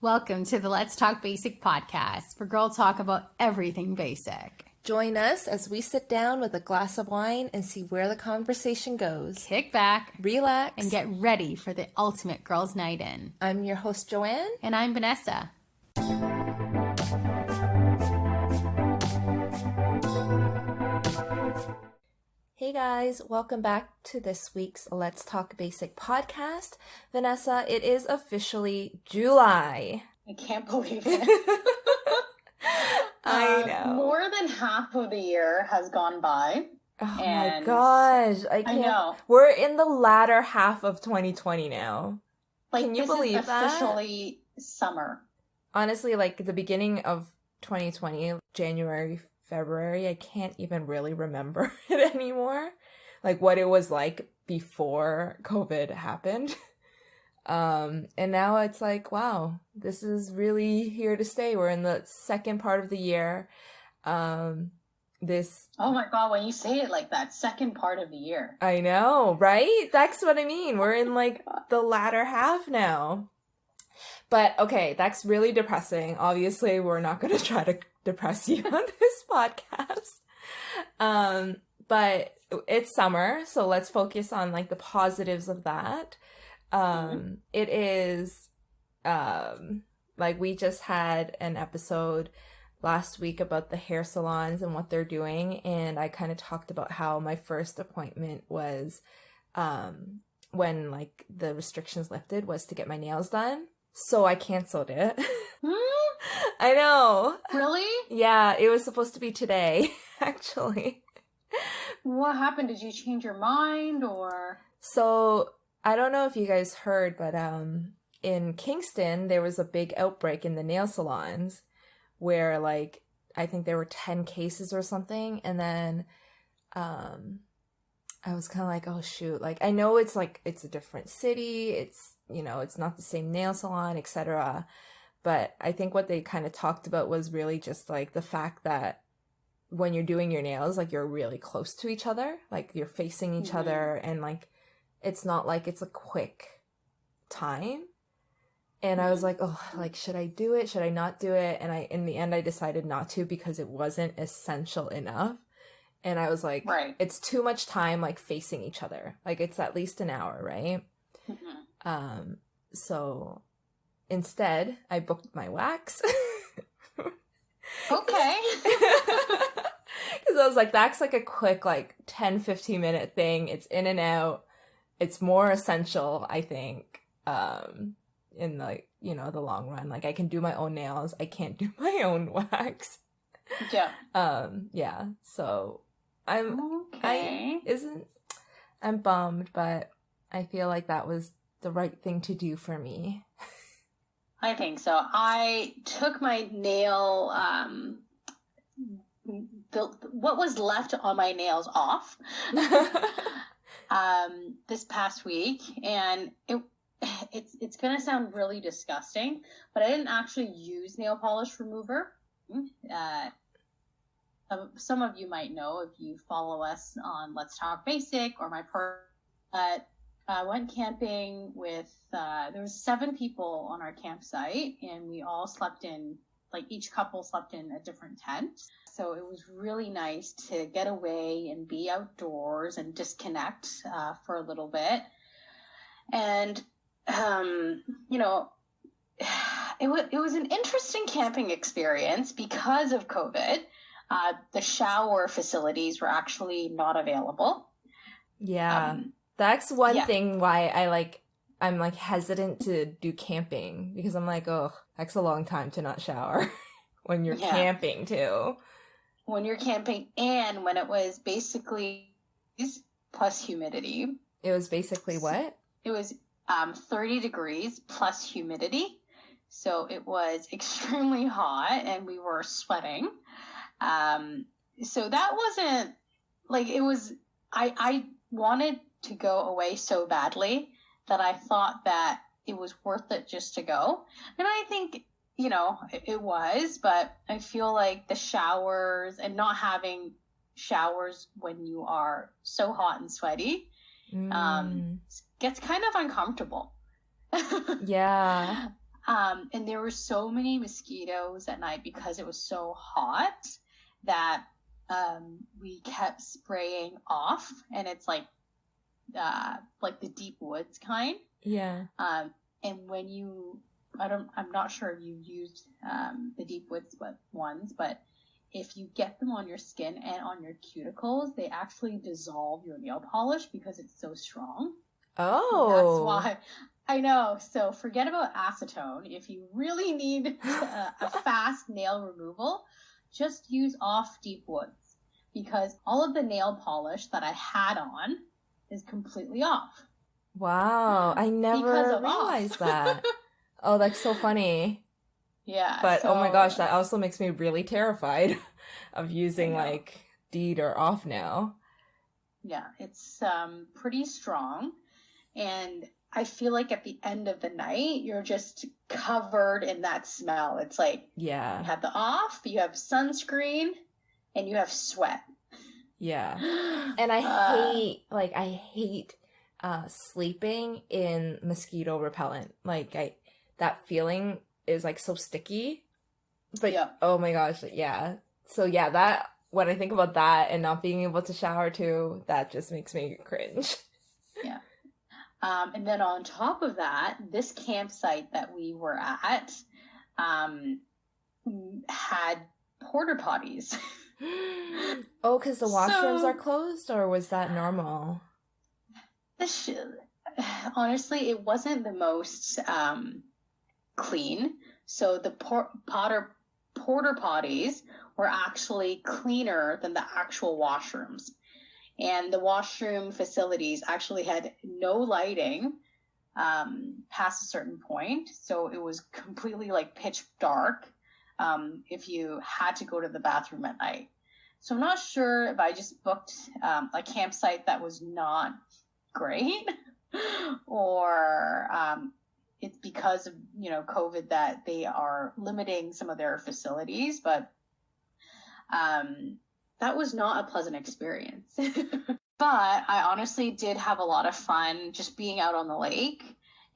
Welcome to the Let's Talk Basic podcast, where girls talk about everything basic. Join us as we sit down with a glass of wine and see where the conversation goes. Kick back, relax, and get ready for the ultimate girls' night in. I'm your host, Joanne. And I'm Vanessa. Hey guys, welcome back to this week's Let's Talk Basic podcast. Vanessa, it is officially July. I can't believe it. I know. More than half of the year has gone by. Oh my gosh. I know. We're in the latter half of 2020 now. Can you believe that? Officially summer. Honestly, like the beginning of 2020, January, February, I can't even really remember it anymore. Like what it was like before COVID happened. And now it's like, wow, this is really here to stay. We're in the second part of the year. Oh my God, when you say it like that, second part of the year. I know, right? That's what I mean. We're in like the latter half now. But okay, that's really depressing. Obviously, we're not going to try to depress you on this podcast. But it's summer, so let's focus on like the positives of that. It is, like we just had an episode last week about the hair salons and what they're doing. And I kind of talked about how my first appointment was, when like the restrictions lifted, was to get my nails done. So I canceled it. I know. Really? Yeah, it was supposed to be today, actually. What happened? Did you change your mind or? So I don't know if you guys heard, but in Kingston, there was a big outbreak in the nail salons where like, I think there were 10 cases or something. And then I was kind of like, oh shoot, like I know it's like, it's a different city. It's, you know, it's not the same nail salon, etc. But I think what they kind of talked about was really just like the fact that when you're doing your nails, like you're really close to each other, like you're facing each other, and like it's not like it's a quick time. And I was like, oh, like, should I do it? Should I not do it? And in the end, I decided not to because it wasn't essential enough. And I was like, right. It's too much time, like facing each other. Like it's at least an hour, right? Mm-hmm. So instead, I booked my wax. Okay. Because I was like, that's like a quick, like 10, 15 minute thing. It's in and out. It's more essential, I think, in like, you know, the long run. Like I can do my own nails. I can't do my own wax. Yeah. Yeah. So I'm bummed, but I feel like that was the right thing to do for me. I think so. I took my nail, what was left on my nails off this past week, and it's gonna sound really disgusting, but I didn't actually use nail polish remover. Some of you might know if you follow us on Let's Talk Basic or my but I went camping with, there was 7 people on our campsite, and we all slept in, like each couple slept in a different tent. So it was really nice to get away and be outdoors and disconnect for a little bit. And, you know, it was an interesting camping experience because of COVID. The shower facilities were actually not available. Yeah. That's one thing why I'm like hesitant to do camping, because I'm like, oh, that's a long time to not shower when you're camping too. When you're camping, and when it was basically plus humidity. It was basically what? It was 30 degrees plus humidity. So it was extremely hot and we were sweating. So that wasn't like, it was, I wanted to go away so badly that I thought that it was worth it just to go. And I think, you know, it was, but I feel like the showers and not having showers when you are so hot and sweaty, gets kind of uncomfortable. Yeah. And there were so many mosquitoes at night because it was so hot that we kept spraying off, and it's like the deep woods kind. Yeah. And when I'm not sure if you used the deep woods ones, but if you get them on your skin and on your cuticles, they actually dissolve your nail polish because it's so strong. Oh. That's why. I know. So forget about acetone. If you really need a fast nail removal, just use off deep woods, because all of the nail polish that I had on is completely off. Wow. I never realized that. Oh, that's so funny. Yeah. But oh my gosh, that also makes me really terrified of using like DEET or off now. Yeah, it's pretty strong. And I feel like at the end of the night, you're just covered in that smell. It's like, yeah, you have the off, you have sunscreen, and you have sweat. Yeah. And I hate sleeping in mosquito repellent. Like that feeling is like so sticky. But yeah. Oh my gosh, yeah. So yeah, that when I think about that and not being able to shower too, that just makes me cringe. Yeah. And then on top of that, this campsite that we were at had porta potties. Oh, because the washrooms are closed, or was that normal? Honestly, it wasn't the most clean. So the porta potties were actually cleaner than the actual washrooms. And the washroom facilities actually had no lighting past a certain point. So it was completely like pitch dark if you had to go to the bathroom at night. So I'm not sure if I just booked a campsite that was not great or it's because of, COVID that they are limiting some of their facilities. But that was not a pleasant experience. But I honestly did have a lot of fun just being out on the lake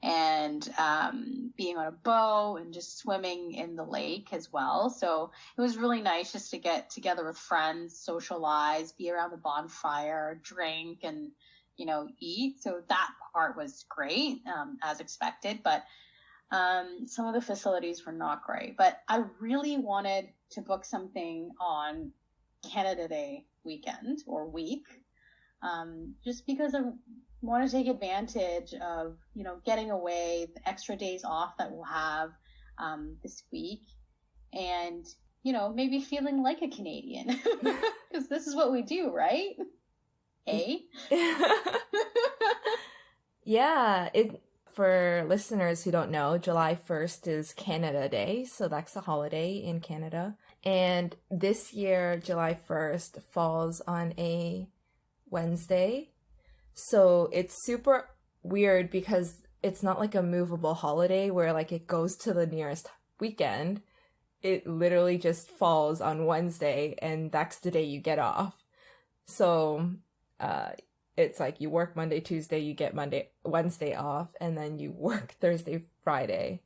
and being on a boat and just swimming in the lake as well. So it was really nice just to get together with friends, socialize, be around the bonfire, drink, and, eat. So that part was great, as expected. But some of the facilities were not great. But I really wanted to book something on Canada Day weekend or week, just because I want to take advantage of, getting away, the extra days off that we'll have this week, and, maybe feeling like a Canadian, because this is what we do, right? Yeah, for listeners who don't know, July 1st is Canada Day, so that's a holiday in Canada. And this year, July 1st falls on a Wednesday. So it's super weird because it's not like a movable holiday where like it goes to the nearest weekend. It literally just falls on Wednesday and that's the day you get off. So it's like you work Monday, Tuesday, you get Wednesday off, and then you work Thursday, Friday.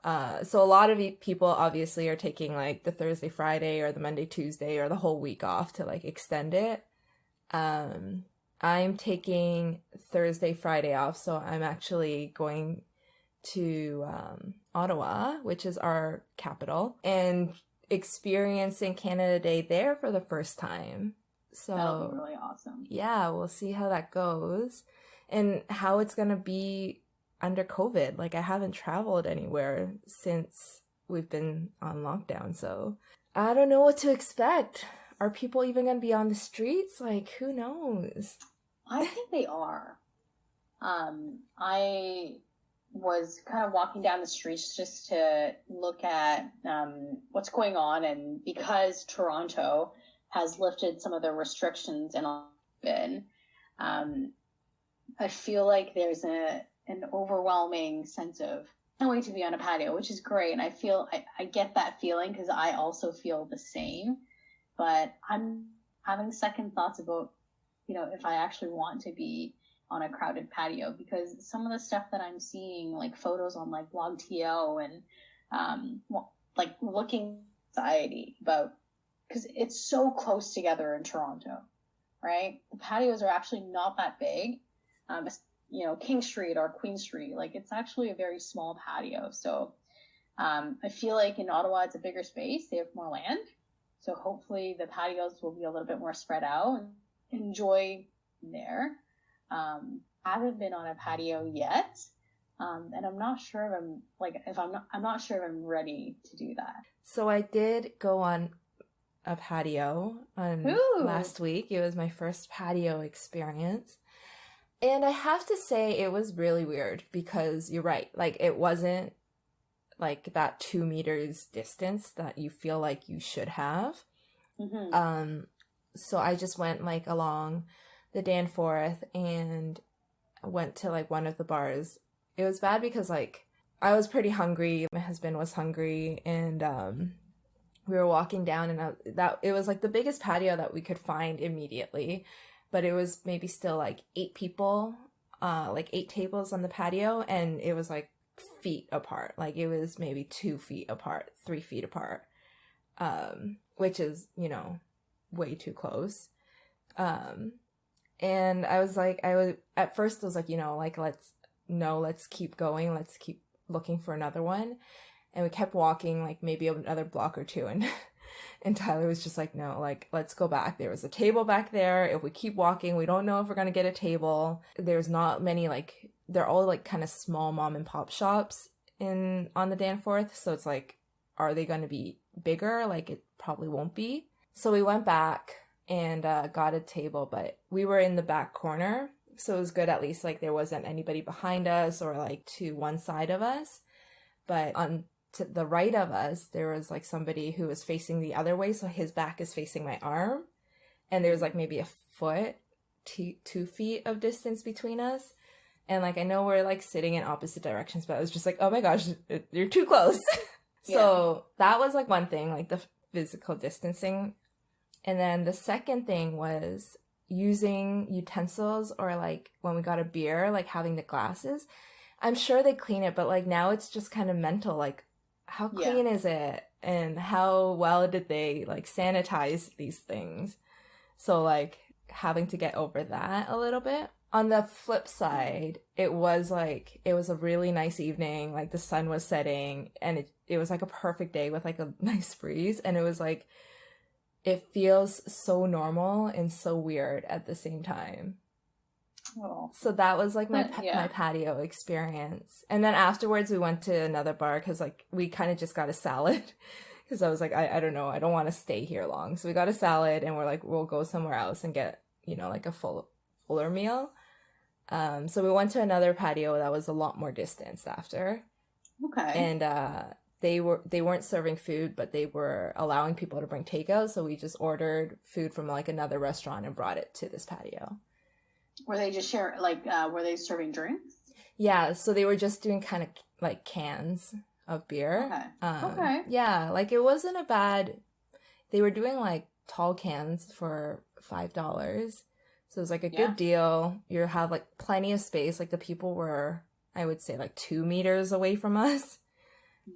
So a lot of people obviously are taking like the Thursday, Friday, or the Monday, Tuesday, or the whole week off to like extend it. I'm taking Thursday, Friday off, so I'm actually going to Ottawa, which is our capital, and experiencing Canada Day there for the first time. So that'll be really awesome. Yeah, we'll see how that goes and how it's going to be under COVID. Like, I haven't traveled anywhere since we've been on lockdown, so I don't know what to expect. Are people even going to be on the streets? Like, who knows? I think they are. I was kind of walking down the streets just to look at what's going on, and because Toronto has lifted some of the restrictions and I feel like there's an overwhelming sense of can't wait to be on a patio, which is great. And I get that feeling because I also feel the same, but I'm having second thoughts about, if I actually want to be on a crowded patio, because some of the stuff that I'm seeing, like photos on like BlogTO and like looking anxiety about, because it's so close together in Toronto, right? The patios are actually not that big. King Street or Queen Street, like it's actually a very small patio. So I feel like in Ottawa it's a bigger space, they have more land, so hopefully the patios will be a little bit more spread out and enjoy there. I haven't been on a patio yet, and I'm not sure I'm not sure if I'm ready to do that. So I did go on a patio last week. It was my first patio experience. And I have to say it was really weird, because you're right. Like, it wasn't like that 2 meters distance that you feel like you should have. Mm-hmm. So I just went like along the Danforth and went to like one of the bars. It was bad because like I was pretty hungry. My husband was hungry, and we were walking down, and it was like the biggest patio that we could find immediately. But it was maybe still like 8 people, like 8 tables on the patio, and it was like feet apart. Like it was maybe 2 feet apart, 3 feet apart, which is, way too close. And I was like, at first I was like, like, let's keep going. Let's keep looking for another one. And we kept walking like maybe another block or two, and Tyler was just like, no, like, let's go back. There was a table back there. If we keep walking, we don't know if we're going to get a table. There's not many, like, they're all like kind of small mom and pop shops on the Danforth. So it's like, are they going to be bigger? Like, it probably won't be. So we went back and got a table, but we were in the back corner. So it was good, at least like there wasn't anybody behind us or like to one side of us. But to the right of us, there was like somebody who was facing the other way, so his back is facing my arm, and there was like maybe a foot, 2 feet of distance between us. And like, I know we're like sitting in opposite directions, but I was just like, oh my gosh, you're too close. So that was like one thing, like the physical distancing. And then the second thing was using utensils, or like when we got a beer, like having the glasses. I'm sure they clean it, but like now it's just kind of mental, like, how clean is it, and how well did they like sanitize these things? So like having to get over that a little bit. On the flip side, it was a really nice evening, like the sun was setting, and it was like a perfect day with like a nice breeze, and it was like, it feels so normal and so weird at the same time. Oh. So that was like my patio experience. And then afterwards we went to another bar, because like we kind of just got a salad, because I was like, I don't know, I don't want to stay here long. So we got a salad, and we're like, we'll go somewhere else and get, like a fuller meal. So we went to another patio that was a lot more distanced after. Okay. And they weren't serving food, but they were allowing people to bring takeout. So we just ordered food from like another restaurant and brought it to this patio. Were they just were they serving drinks? Yeah, so they were just doing kind of like cans of beer. Okay. Okay. Yeah, like it wasn't a bad, they were doing like tall cans for $5. So it was like a good deal. You have like plenty of space. Like the people were, I would say, like 2 meters away from us.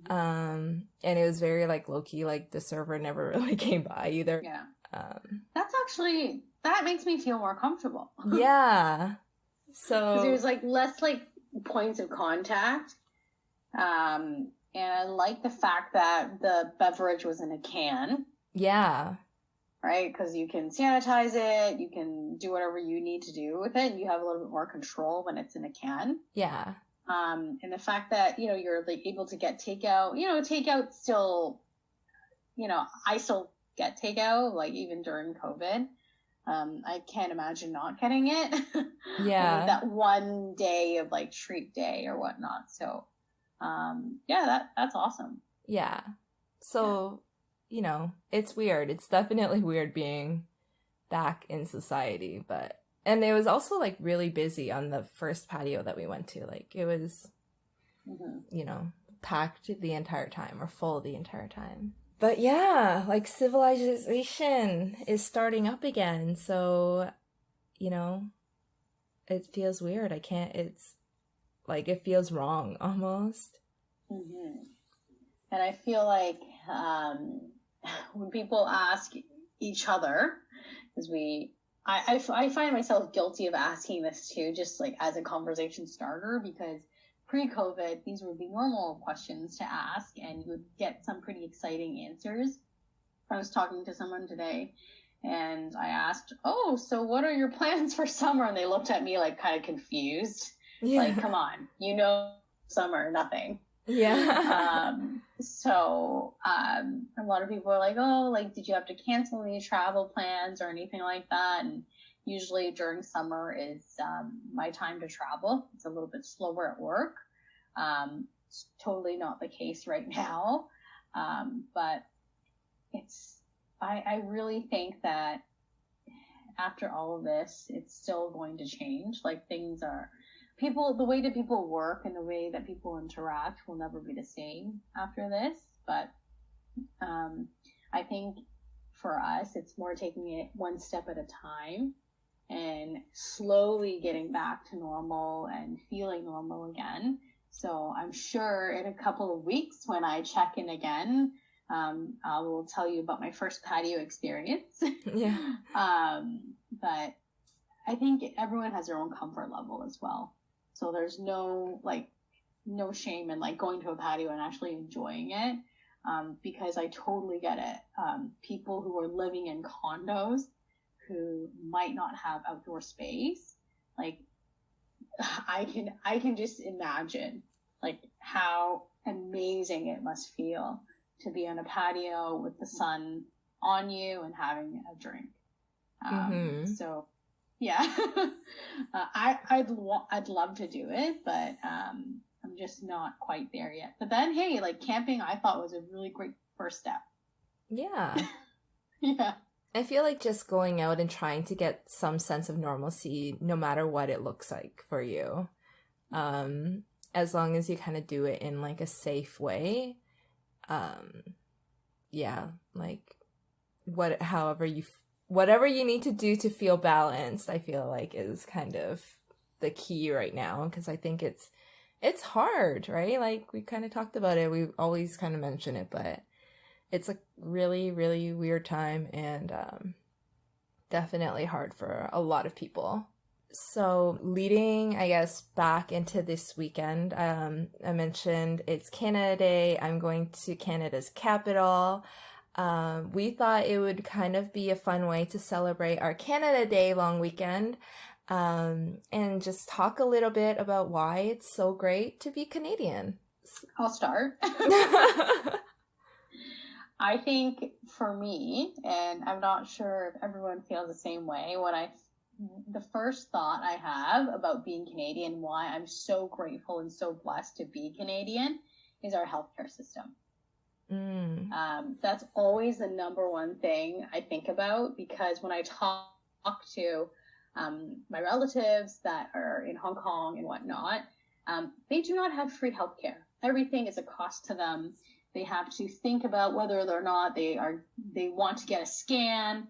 And it was very like low key, like the server never really came by either. Yeah. That makes me feel more comfortable. Yeah. So there's like less like points of contact. And I like the fact that the beverage was in a can. Yeah. Right? Because you can sanitize it, you can do whatever you need to do with it, and you have a little bit more control when it's in a can. Yeah. And the fact that, you're like able to get takeout, takeout still, I still get takeout, like even during COVID. I can't imagine not getting it. Yeah. That one day of like treat day or whatnot. So, that's awesome. Yeah. So, it's weird. It's definitely weird being back in society, and it was also like really busy on the first patio that we went to. Like it was, packed the entire time, or full the entire time. But yeah, like civilization is starting up again. So, it feels weird. I can't, it's like, it feels wrong almost. Mm-hmm. And I feel like when people ask each other, because I find myself guilty of asking this too, just like as a conversation starter, because pre-COVID, these would be normal questions to ask and you would get some pretty exciting answers. I was talking to someone today and I asked, oh, so what are your plans for summer? And they looked at me like kind of confused. Yeah. Like, come on, summer, nothing. Yeah. So a lot of people are like, oh, like, did you have to cancel any travel plans or anything like that? And usually during summer is my time to travel. It's a little bit slower at work. It's totally not the case right now. But I really think that after all of this, it's still going to change. Like the way that people work and the way that people interact will never be the same after this. But I think for us, it's more taking it one step at a time and slowly getting back to normal and feeling normal again. So I'm sure in a couple of weeks when I check in again, I will tell you about my first patio experience. Yeah. But I think everyone has their own comfort level as well. So there's no shame in like going to a patio and actually enjoying it. Because I totally get it. People who are living in condos who might not have outdoor space, like I can just imagine like how amazing it must feel to be on a patio with the sun on you and having a drink. So yeah, I'd love to do it, but I'm just not quite there yet. But then, hey, like camping, I thought was a really great first step. Yeah. Yeah. I feel like just going out and trying to get some sense of normalcy, no matter what it looks like for you, as long as you kind of do it in like a safe way. Yeah, like whatever you need to do to feel balanced, I feel like is kind of the key right now, because I think it's hard, right? Like we kind of talked about it, we always kind of mention it, but it's a really, really weird time and definitely hard for a lot of people. So leading, I guess, back into this weekend, I mentioned it's Canada Day. I'm going to Canada's capital. We thought it would kind of be a fun way to celebrate our Canada Day long weekend, and just talk a little bit about why it's so great to be Canadian. I'll start. I think for me, and I'm not sure if everyone feels the same way, the first thought I have about being Canadian, why I'm so grateful and so blessed to be Canadian, is our healthcare system. That's always the number one thing I think about, because when I talk to my relatives that are in Hong Kong and whatnot, they do not have free healthcare. Everything is a cost to them. They have to think about whether or not they want to get a scan,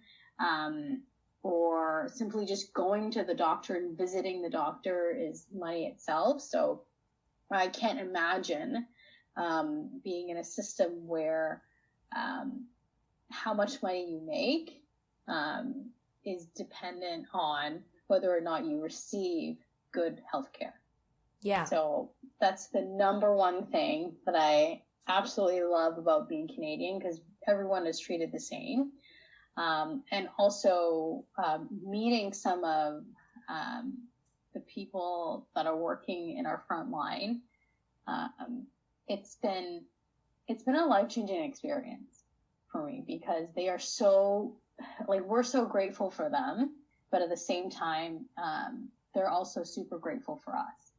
or simply just going to the doctor and visiting the doctor is money itself. So I can't imagine being in a system where how much money you make is dependent on whether or not you receive good healthcare. Yeah. So that's the number one thing that I absolutely love about being Canadian, because everyone is treated the same. And also meeting some of the people that are working in our front line. It's been a life-changing experience for me, because they are so, like, we're so grateful for them, but at the same time, they're also super grateful for us.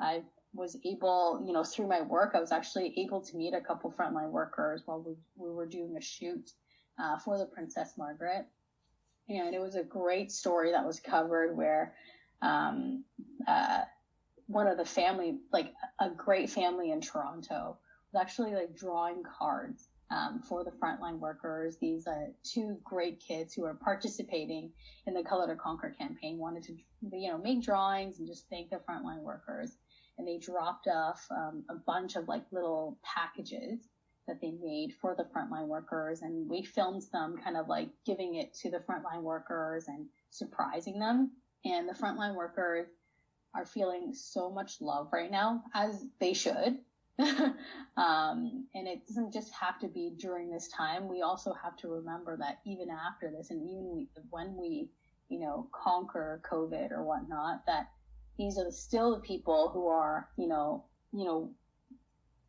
I was able, through my work, I was actually able to meet a couple frontline workers while we were doing a shoot for the Princess Margaret. And it was a great story that was covered where one of the family, like a great family in Toronto, was actually like drawing cards for the frontline workers. These two great kids who are participating in the Color to Conquer campaign wanted to, make drawings and just thank the frontline workers. And they dropped off a bunch of like little packages that they made for the frontline workers. And we filmed them kind of like giving it to the frontline workers and surprising them. And the frontline workers are feeling so much love right now, as they should. And it doesn't just have to be during this time. We also have to remember that even after this, and even when we, conquer COVID or whatnot, that these are still the people who are,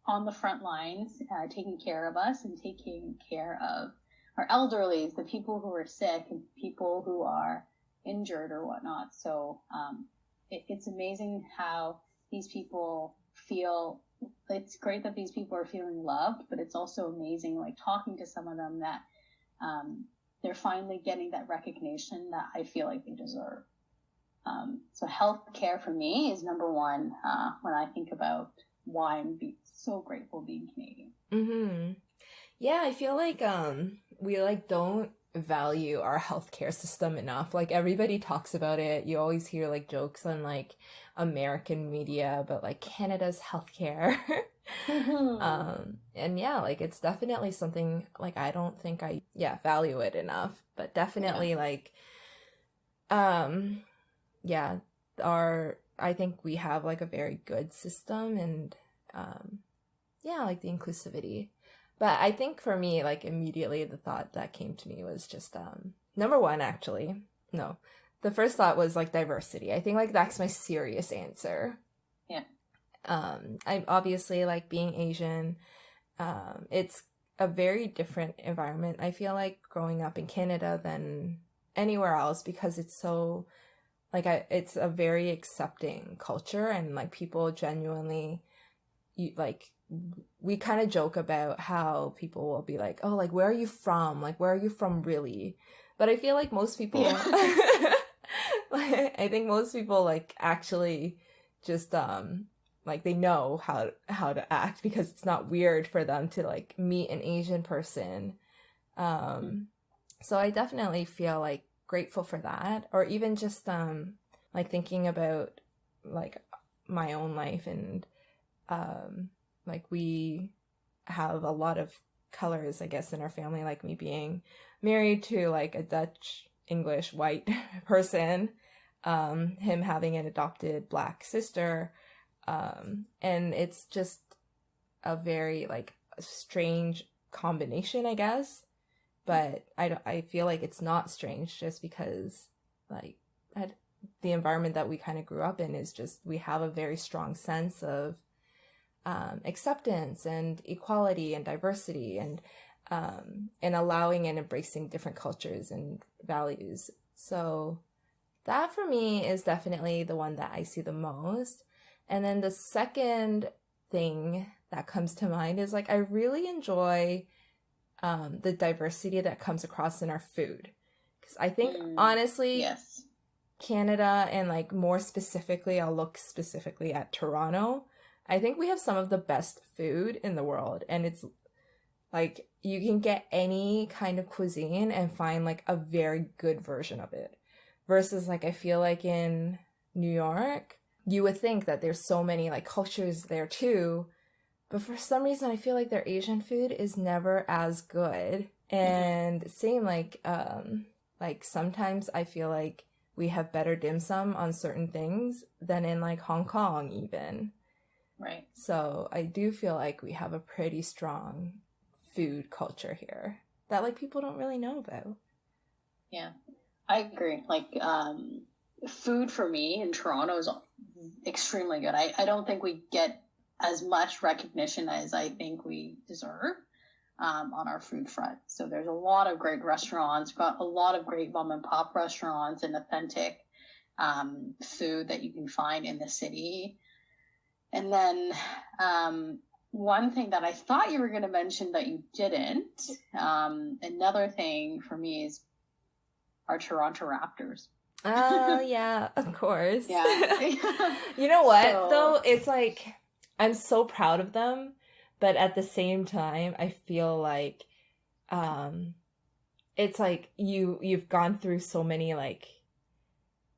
on the front lines, taking care of us and taking care of our elderlies, the people who are sick and people who are injured or whatnot. So it's amazing how these people feel. It's great that these people are feeling loved, but it's also amazing, like talking to some of them, that they're finally getting that recognition that I feel like they deserve. So healthcare for me is number one when I think about why I'm so grateful being Canadian. Mm-hmm. Yeah, I feel like we like don't value our healthcare system enough. Like everybody talks about it. You always hear like jokes on like American media about like Canada's healthcare. And yeah, like it's definitely something like I don't think I value it enough. But definitely like I think we have like a very good system, and like the inclusivity. But I think for me, like immediately the thought that came to me was just number one, actually. No. The first thought was like diversity. I think like that's my serious answer. Yeah. I'm obviously like being Asian. It's a very different environment, I feel like, growing up in Canada than anywhere else, because it's so like it's a very accepting culture, and like people genuinely we kind of joke about how people will be like, oh, like, where are you from? Like, where are you from really? But I feel like most people, I think most people like actually just, like they know how to act, because it's not weird for them to like meet an Asian person. So I definitely feel like grateful for that, or even just, like thinking about like my own life, and, like we have a lot of colors, I guess, in our family, like me being married to like a Dutch English white person, him having an adopted Black sister, and it's just a very like strange combination, I guess, but I feel like it's not strange, just because like the environment that we kind of grew up in is just, we have a very strong sense of acceptance and equality and diversity, and allowing and embracing different cultures and values. So that for me is definitely the one that I see the most. And then the second thing that comes to mind is like I really enjoy the diversity that comes across in our food, because I think honestly, yes, Canada, and like more specifically, I'll look specifically at Toronto, I think we have some of the best food in the world, and it's like you can get any kind of cuisine and find like a very good version of it, versus like I feel like in New York, you would think that there's so many like cultures there too, but for some reason I feel like their Asian food is never as good. And same like sometimes I feel like we have better dim sum on certain things than in like Hong Kong even. Right. So I do feel like we have a pretty strong food culture here that like people don't really know about. Yeah, I agree. Like food for me in Toronto is extremely good. I don't think we get as much recognition as I think we deserve on our food front. So there's a lot of great restaurants, got a lot of great mom and pop restaurants and authentic food that you can find in the city. And then one thing that I thought you were going to mention that you didn't, another thing for me is our Toronto Raptors. Oh, yeah, of course. Yeah. You know what, though? It's like, I'm so proud of them, But at the same time, I feel like it's like you've gone through so many like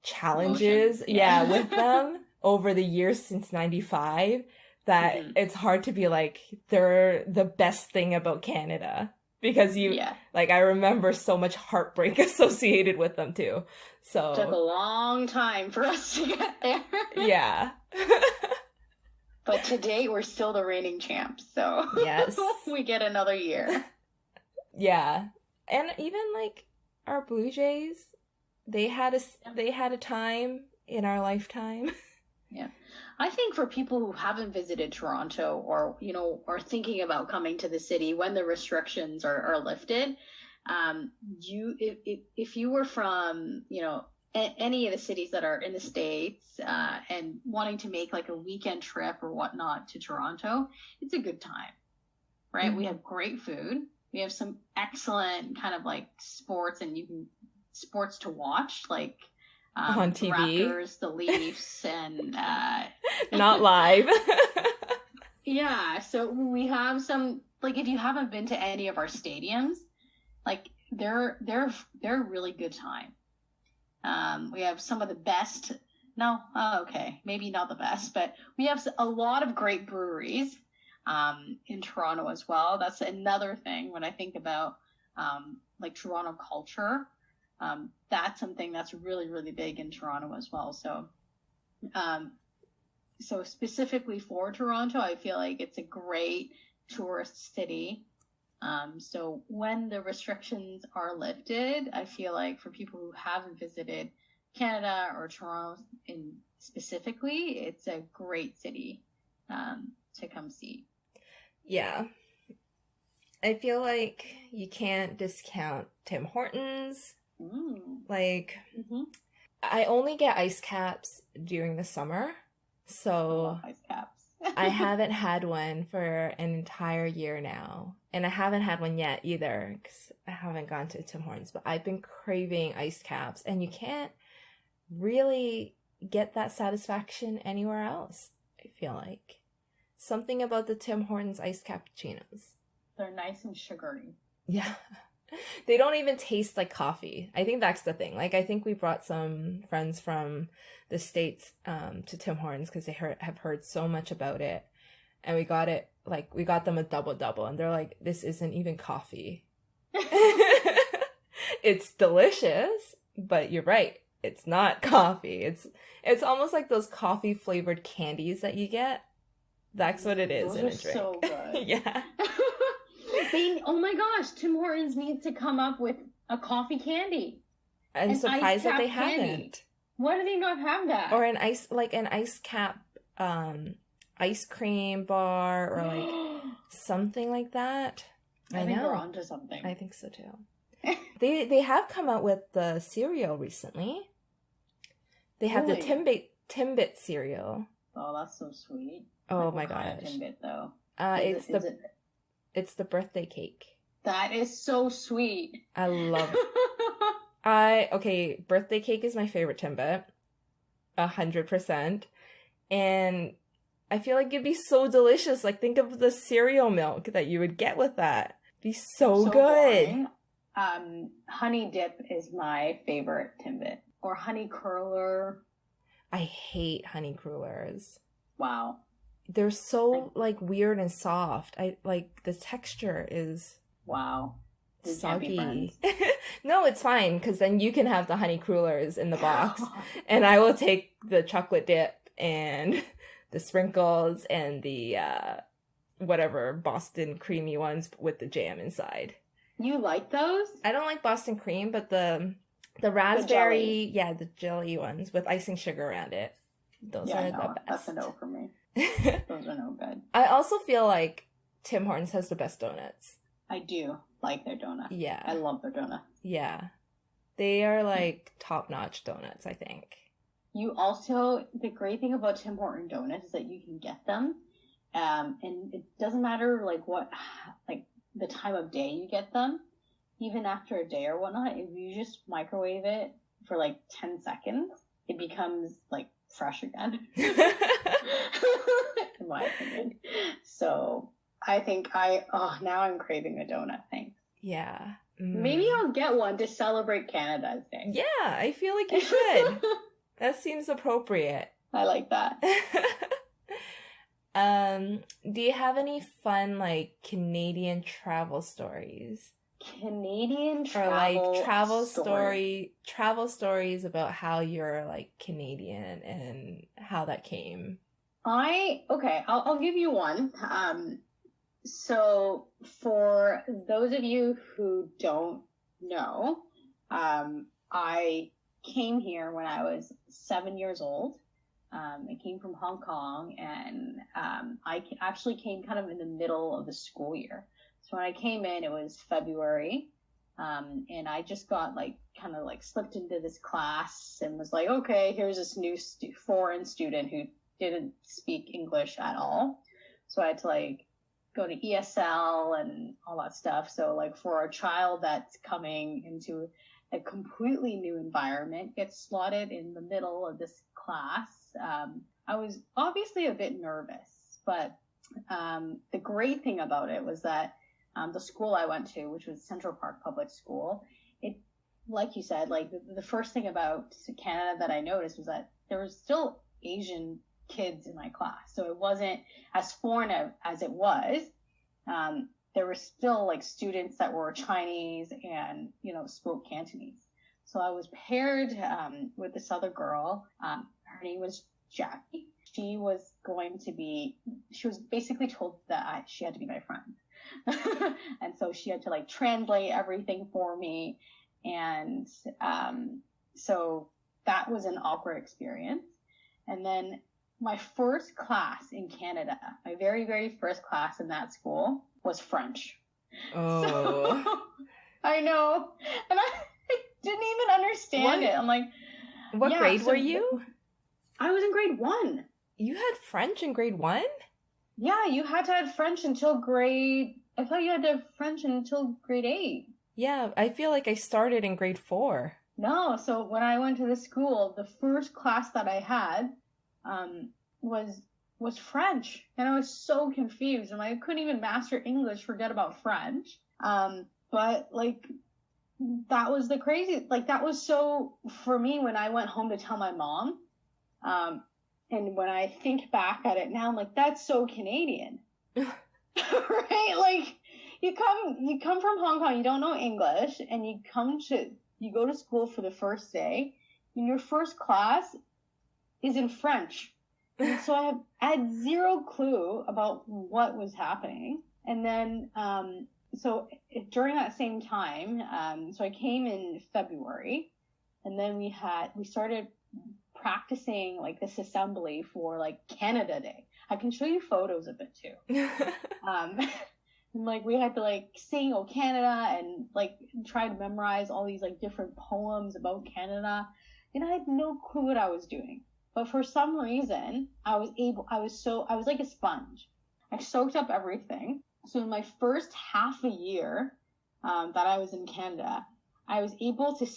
challenges, with them over the years since 95 that it's hard to be like they're the best thing about Canada, because like I remember so much heartbreak associated with them too. So it took a long time for us to get there. Yeah. But today we're still the reigning champs, so yes, we get another year. Yeah. And even like our Blue Jays, they had a time in our lifetime. Yeah. I think for people who haven't visited Toronto or, you know, are thinking about coming to the city when the restrictions are lifted, if you were from, you know, any of the cities that are in the States and wanting to make like a weekend trip or whatnot to Toronto, it's a good time, right? Mm-hmm. We have great food. We have some excellent kind of like sports sports to watch, like on TV, Raptors, the Leafs, and not live. Yeah, so we have some, like, if you haven't been to any of our stadiums, like they're a really good time. We have some of the best. No, okay, maybe not the best, but we have a lot of great breweries in Toronto as well. That's another thing when I think about like Toronto culture. That's something that's really, really big in Toronto as well. So, so specifically for Toronto, I feel like it's a great tourist city. So when the restrictions are lifted, I feel like for people who haven't visited Canada or Toronto specifically, it's a great city to come see. Yeah. I feel like you can't discount Tim Hortons. Like, I only get ice caps during the summer, so ice caps. I haven't had one for an entire year now, and I haven't had one yet either because I haven't gone to Tim Hortons, but I've been craving ice caps, and you can't really get that satisfaction anywhere else. I feel like something about the Tim Hortons ice cappuccinos. They're nice and sugary. Yeah. They don't even taste like coffee. I think that's the thing. Like, I think we brought some friends from the States to Tim Hortons because they have heard so much about it. And we got them a double, and they're like, this isn't even coffee. It's delicious, but you're right. It's not coffee. It's almost like those coffee flavored candies that you get. That's what it is. Those in a are drink. So good. Yeah. Oh my gosh, Tim Hortons needs to come up with a coffee candy. I'm surprised that they candy. haven't. Why do they not have that? Or an ice cap ice cream bar, or like something like that. I think we're onto something. I think so too. They have come out with the cereal recently. They have the Timbit cereal. Oh, that's so sweet. Oh my gosh. Timbit though. It's the birthday cake. That is so sweet. I love it. Birthday cake is my favorite Timbit. 100%. And I feel like it'd be so delicious. Like, think of the cereal milk that you would get with that. It'd be so good. Boring. Honey dip is my favorite Timbit. Or honey curler. I hate honey crullers. Wow. They're so like weird and soft. I like the texture is soggy. No, it's fine because then you can have the honey crullers in the box, and I will take the chocolate dip and the sprinkles and the whatever Boston creamy ones with the jam inside. You like those? I don't like Boston cream, but the raspberry, the jelly ones with icing sugar around it. Those are the best. That's a no for me. Those are no good. I also feel like Tim Hortons has the best donuts. I do like their donut. Yeah. I love their donut. Yeah. They are like top-notch donuts, I think. The great thing about Tim Hortons donuts is that you can get them. And it doesn't matter like the time of day you get them, even after a day or whatnot, if you just microwave it for like 10 seconds, it becomes like fresh again. In my opinion. So I think now I'm craving a donut. Thanks. Yeah. Maybe I'll get one to celebrate Canada's Day. Yeah, I feel like you should. That seems appropriate. I like that. Do you have any fun, like, Canadian travel stories? Canadian Or, like, travel story. stories about how you're, like, Canadian and how that came. I'll give you one. So for those of you who don't know, I came here when I was 7 years old. I came from Hong Kong, and I actually came kind of in the middle of the school year. So when I came in, it was February, and I just got kind of slipped into this class and was like, okay, here's this new foreign student who didn't speak English at all. So I had to go to ESL and all that stuff. So for a child that's coming into a completely new environment, gets slotted in the middle of this class, I was obviously a bit nervous, but the great thing about it was that the school I went to, which was Central Park Public School, it, like you said, the first thing about Canada that I noticed was that there was still Asian kids in my class. So it wasn't as foreign as it was. There were still students that were Chinese and, spoke Cantonese. So I was paired with this other girl. Her name was Jackie. She was basically told that she had to be my friend. And so she had to translate everything for me. And so that was an awkward experience. And then my first class in Canada, my very, very first class in that school was French. Oh. So, I know. And I didn't even understand it. I'm like, what grade were you? I was in grade 1. You had French in grade 1? Yeah, you had to have French until I thought you had to have French until grade 8. Yeah, I feel like I started in grade 4. No, so when I went to the school, the first class that I had was French, and I was so confused. I'm I couldn't even master English, forget about French. But that was the crazy, that was so, for me, when I went home to tell my mom, and when I think back at it now, I'm that's so Canadian. Right? You come from Hong Kong, you don't know English, and you go to school for the first day, and your first class is in French. And so I had zero clue about what was happening. And then, during that same time, so I came in February, and then we started practicing this assembly for Canada Day. I can show you photos of it too. And we had to sing "Oh Canada" and try to memorize all these different poems about Canada, and I had no clue what I was doing. But for some reason, I was like a sponge. I soaked up everything. So in my first half a year that I was in Canada, I was able to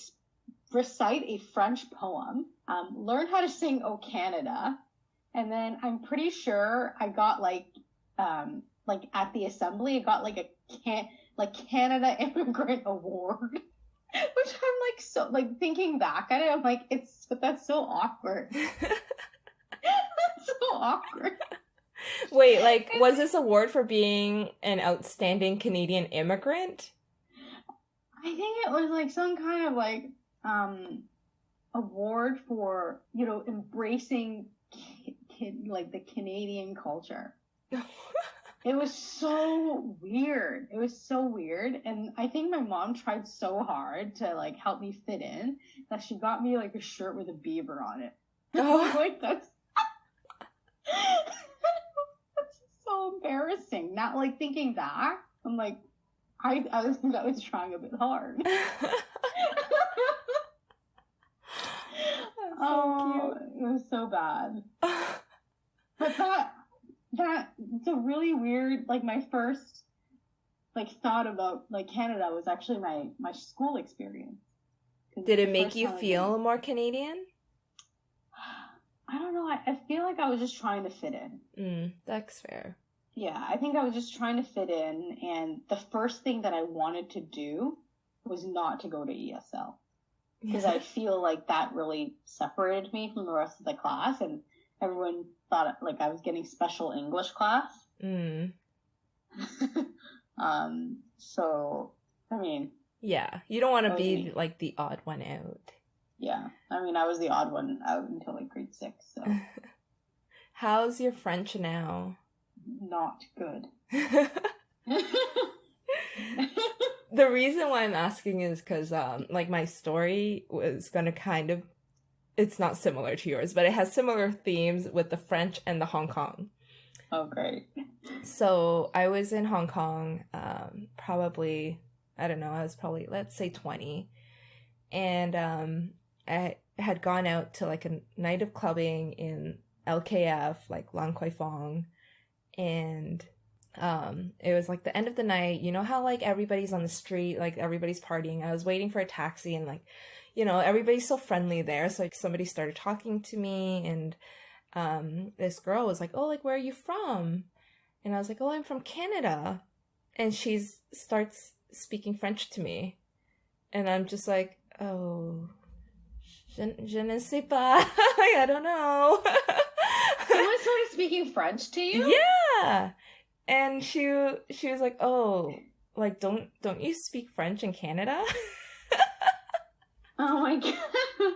recite a French poem, learn how to sing "Oh Canada," and then I'm pretty sure I got at the assembly, I got a Canada Immigrant Award, which I'm so thinking back at it, I'm that's so awkward. That's so awkward. Wait, was this award for being an outstanding Canadian immigrant? I think it was some kind of award for, embracing the Canadian culture. It was so weird. And I think my mom tried so hard to help me fit in that she got me a shirt with a beaver on it. Oh. That's so embarrassing. Not thinking back, I'm I was trying a bit hard. So cute. It was so bad. But it's a really weird, my first thought about Canada was actually my school experience. Did it make you feel more Canadian? I don't know. I feel like I was just trying to fit in. That's fair. Yeah, I think I was just trying to fit in, and the first thing that I wanted to do was not to go to ESL because I feel like that really separated me from the rest of the class, and everyone thought like I was getting special English class. Mm. So I mean, Yeah, you don't want to be me. like the odd one out. Yeah, I mean, I was the odd one out until like grade 6, so How's your French now? not good. The reason why I'm asking is because like my story was gonna kind of, it's not similar to yours, but it has similar themes with the French and the Hong Kong. Oh, great. So I was in Hong Kong, probably, I don't know, I was probably, let's say 20. And I had gone out to like a night of clubbing in LKF, like Lang Kwai Fong. And it was like the end of the night. You know how like everybody's on the street, like everybody's partying. I was waiting for a taxi and like, you know, everybody's so friendly there. So like somebody started talking to me and this girl was like, "Oh, like where are you from?" And I was like, "Oh, I'm from Canada." And she starts speaking French to me. And I'm just like, "Oh, je ne sais pas." Like, I don't know. Someone started speaking French to you? Yeah. And she was like, "Oh, like don't you speak French in Canada?" Oh my god. I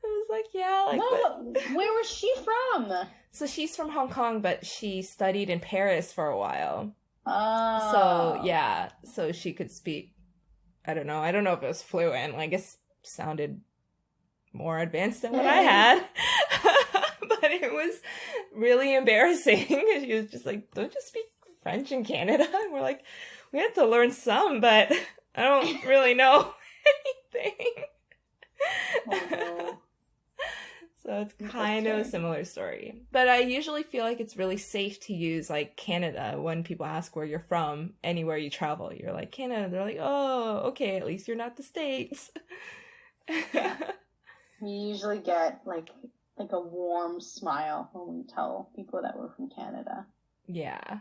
was like, "Yeah, like No, where was she from? So she's from Hong Kong, but she studied in Paris for a while. Oh. So, yeah, so she could speak, I don't know if it was fluent, like it sounded more advanced than what I had. But it was really embarrassing. She was just like, "Don't you speak French in Canada?" And we're like, "We had to learn some, but I don't really know anything." Oh no. So it's kind of a similar story. But I usually feel like it's really safe to use like Canada when people ask where you're from, anywhere you travel. You're like, "Canada." They're like, "Oh, okay, at least you're not the States." Yeah. You usually get like a warm smile when we tell people that we're from Canada. Yeah.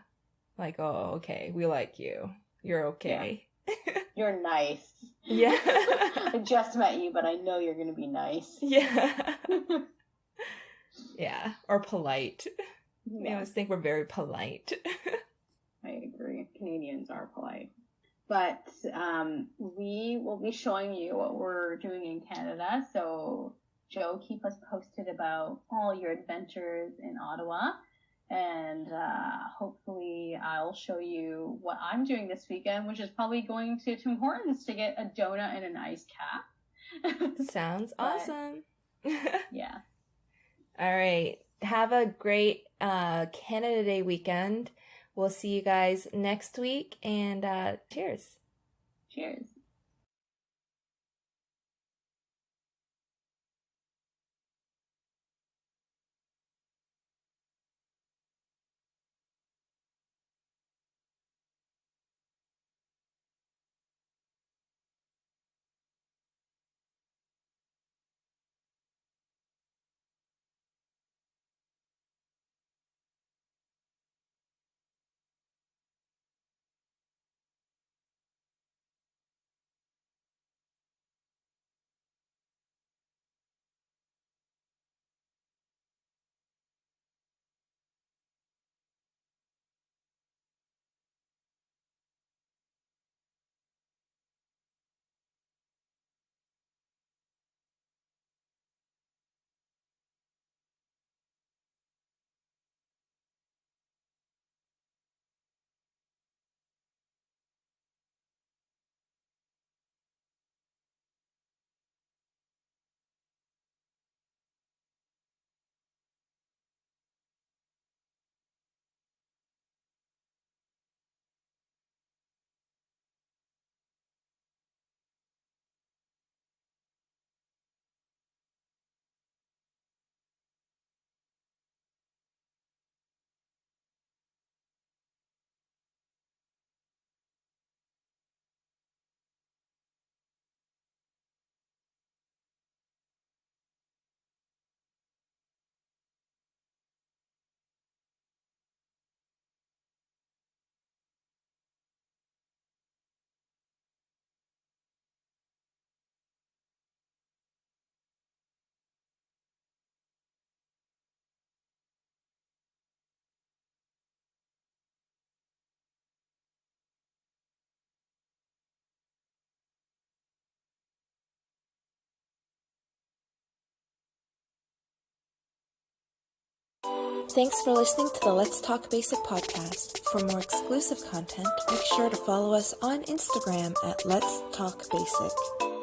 Like, "Oh, okay, we like you. You're okay." Yeah. You're nice. Yeah. I just met you, but I know you're going to be nice. Yeah. Yeah. Or polite. Yeah. They always think we're very polite. I agree. Canadians are polite. But we will be showing you what we're doing in Canada. So, Joe, keep us posted about all your adventures in Ottawa. And hopefully I'll show you what I'm doing this weekend, which is probably going to Tim Hortons to get a donut and an iced cap. Sounds awesome. Yeah. All right. Have a great Canada Day weekend. We'll see you guys next week, and cheers. Cheers. Thanks for listening to the Let's Talk Basic podcast. For more exclusive content, make sure to follow us on Instagram at Let's Talk Basic.